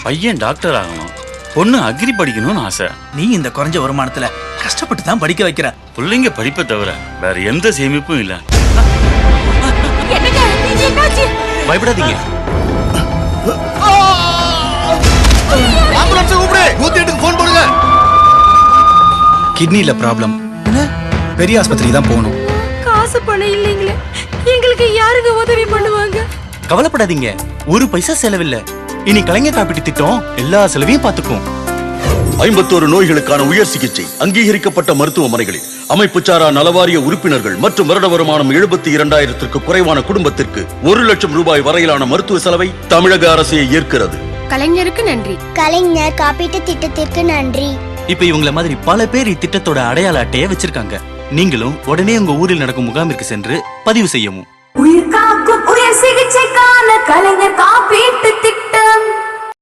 பையன் டாக்டர் ஆகணும், பொண்ணு அக்ரி படிக்கணும்னு ஆசை. நீ இந்த குறைஞ்ச வருமானத்துல கஷ்டப்பட்டு தான் படிக்க வைக்கிற. பிள்ளைங்க படிப்பை தவிர வேற எந்த சேமிப்பும் இல்ல. பயப்படாதீங்க. கிட்னில ப்ராப்ளம், பெரிய ஆஸ்பத்திரிக்கு தான் போகணும். காசு பணம் இல்லைங்களே, எங்களுக்கு யாருங்க உதவி பண்ணுவாங்க? கவலைப்படாதீங்க, ஒரு பைசா செலவில்ல. இனி கலைஞர் காப்பீட்டு திட்டம் எல்லா செலவையும் பார்த்துக்கும். 51 நோய்களுக்கான உயர் சிகிச்சை அங்கீகரிக்கப்பட்ட மருத்துவமனைகளில் அமைப்புச்சாரா நலவாரிய உறுப்பினர்கள் மற்றும் வருட வருமானம் 72,000க்கு குறைவான குடும்பத்திற்கு 1 லட்சம் ரூபாய் வரையிலான மருத்துவ செலவை தமிழக அரசே ஏற்கிறது. கலைஞருக்கு நன்றி. கலைஞர் காப்பீட்டு திட்டத்திற்கு நன்றி. இப்ப இவங்கள மாதிரி பல பேர் இத்திட்டத்தோட அடையாள அட்டையை வச்சிருக்காங்க. நீங்களும் உடனே உங்க ஊரில் நடக்கும் முகாமிற்கு சென்று பதிவு செய்யவும். உயிர் காக்கும் உயர் சிகிச்சைக்கான கலைஞர் காப்பீட்டு திட்டம்.